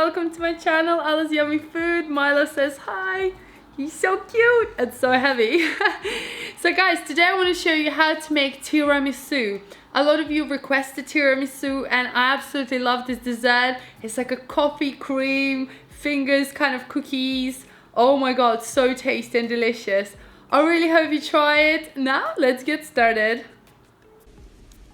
welcome to my channel, AllasYummyFood. Milo says hi. He's so cute and so heavy. So guys, today I want to show you how to make tiramisu. A lot of you requested tiramisu and I absolutely love this dessert. It's like a coffee cream, fingers kind of cookies. Oh my god, so tasty and delicious. I really hope you try it. Now let's get started.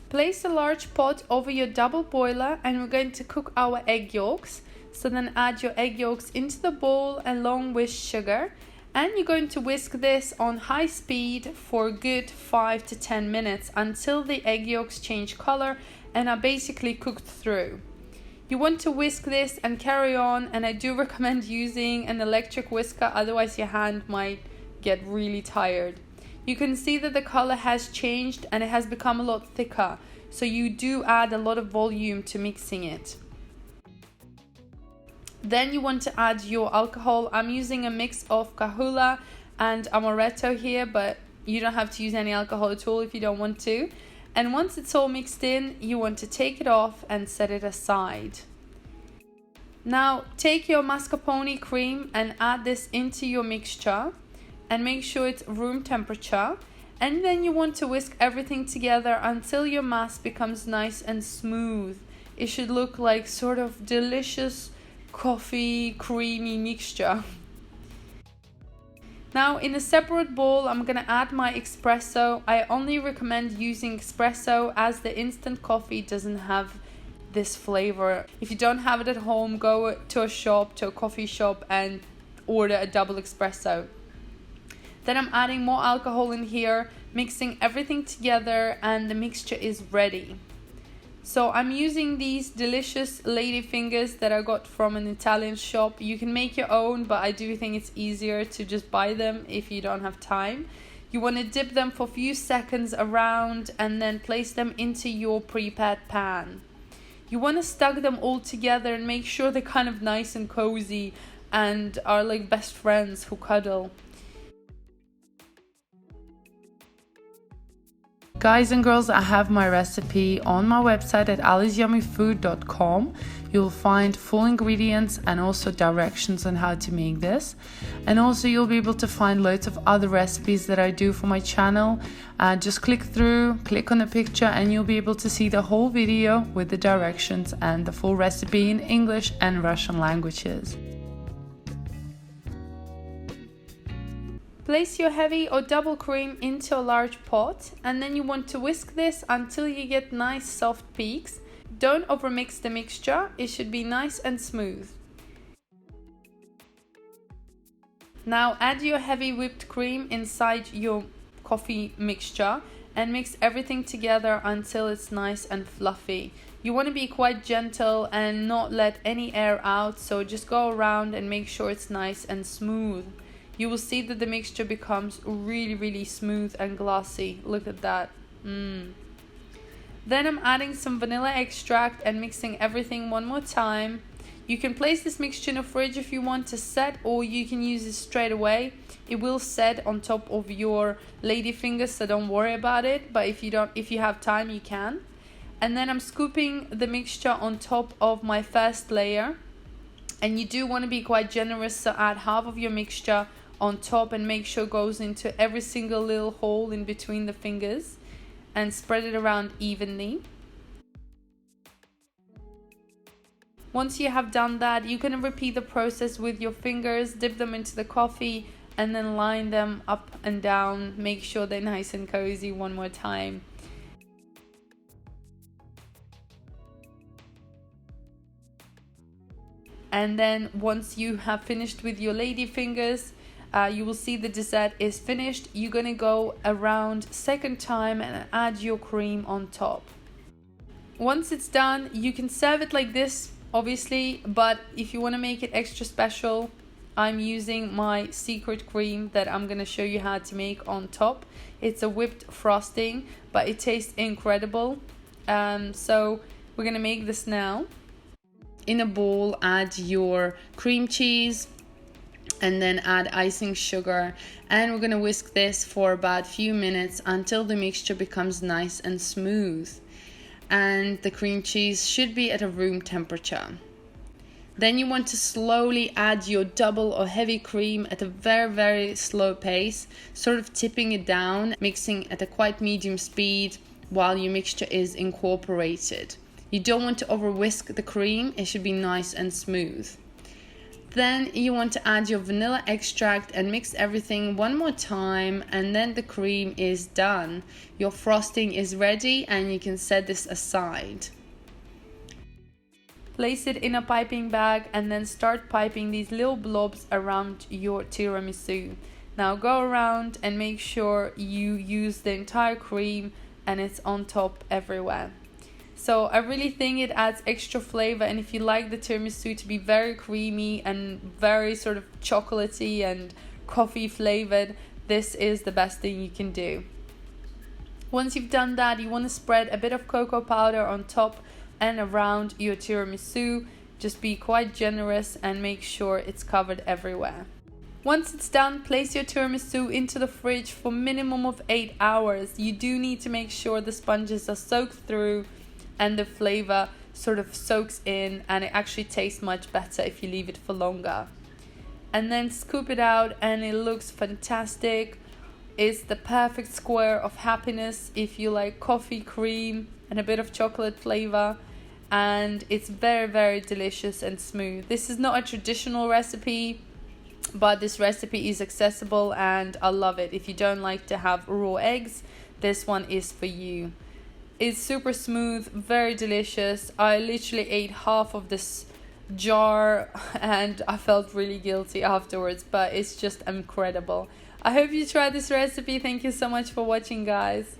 Place a large pot over your double boiler and we're going to cook our egg yolks. So then add your egg yolks into the bowl along with sugar. And you're going to whisk this on high speed for a good 5 to 10 minutes until the egg yolks change color and are basically cooked through. You want to whisk this and carry on, and I do recommend using an electric whisker, otherwise your hand might get really tired. You can see that the color has changed and it has become a lot thicker, so you do add a lot of volume to mixing it. Then you want to add your alcohol. I'm using a mix of Kahula and amaretto here, but you don't have to use any alcohol at all if you don't want to. And once it's all mixed in, you want to take it off and set it aside. Now take your mascarpone cream and add this into your mixture and make sure it's room temperature. And then you want to whisk everything together until your mass becomes nice and smooth. It should look like sort of delicious coffee creamy mixture. Now in a separate bowl I'm gonna add my espresso. I only recommend using espresso as the instant coffee doesn't have this flavor. If you don't have it at home, go to a shop, to a coffee shop, and order a double espresso. Then I'm adding more alcohol in here, mixing everything together, and the mixture is ready. So I'm using these delicious ladyfingers that I got from an Italian shop. You can make your own, but I do think it's easier to just buy them if you don't have time. You want to dip them for a few seconds around and then place them into your prepared pan. You want to stuck them all together and make sure they're kind of nice and cozy and are like best friends who cuddle. Guys and girls, I have my recipe on my website at AllasYummyFood.com. You'll find full ingredients and also directions on how to make this. And also you'll be able to find loads of other recipes that I do for my channel. Just click through, click on the picture, and you'll be able to see the whole video with the directions and the full recipe in English and Russian languages. Place your heavy or double cream into a large pot, and then you want to whisk this until you get nice soft peaks. Don't overmix the mixture, it should be nice and smooth. Now add your heavy whipped cream inside your coffee mixture and mix everything together until it's nice and fluffy. You want to be quite gentle and not let any air out, so just go around and make sure it's nice and smooth. You will see that the mixture becomes really smooth and glossy. Look at that. Then I'm adding some vanilla extract and mixing everything one more time. You can place this mixture in the fridge if you want to set, or you can use it straight away. It will set on top of your ladyfingers, so don't worry about it. But if you have time, you can. And then I'm scooping the mixture on top of my first layer. And you do want to be quite generous, so add half of your mixture on top and make sure it goes into every single little hole in between the fingers and spread it around evenly. Once you have done that, you can repeat the process with your fingers, dip them into the coffee and then line them up and down. Make sure they're nice and cozy one more time. And then once you have finished with your ladyfingers, you will see the dessert is finished. You're gonna go around second time and add your cream on top. Once it's done, you can serve it like this, obviously, but if you want to make it extra special, I'm using my secret cream that I'm gonna show you how to make on top. It's a whipped frosting, but it tastes incredible. So we're gonna make this now. In a bowl, add your cream cheese, and then add icing sugar, and we're going to whisk this for about a few minutes until the mixture becomes nice and smooth, and the cream cheese should be at a room temperature. Then you want to slowly add your double or heavy cream at a very slow pace, sort of tipping it down, mixing at a quite medium speed while your mixture is incorporated. You don't want to over whisk the cream, it should be nice and smooth. Then you want to add your vanilla extract and mix everything one more time, and then the cream is done. Your frosting is ready and you can set this aside. Place it in a piping bag and then start piping these little blobs around your tiramisu. Now go around and make sure you use the entire cream and it's on top everywhere. So I really think it adds extra flavor, and if you like the tiramisu to be very creamy and very sort of chocolatey and coffee flavored, this is the best thing you can do. Once you've done that, you want to spread a bit of cocoa powder on top and around your tiramisu. Just be quite generous and make sure it's covered everywhere. Once it's done, place your tiramisu into the fridge for minimum of 8 hours. You do need to make sure the sponges are soaked through and the flavor sort of soaks in, and it actually tastes much better if you leave it for longer. And then scoop it out and it looks fantastic. It's the perfect square of happiness if you like coffee, cream and a bit of chocolate flavor. And it's very delicious and smooth. This is not a traditional recipe, but this recipe is accessible and I love it. If you don't like to have raw eggs, this one is for you. It's super smooth, very delicious. I literally ate half of this jar and I felt really guilty afterwards, but it's just incredible. I hope you try this recipe. Thank you so much for watching, guys.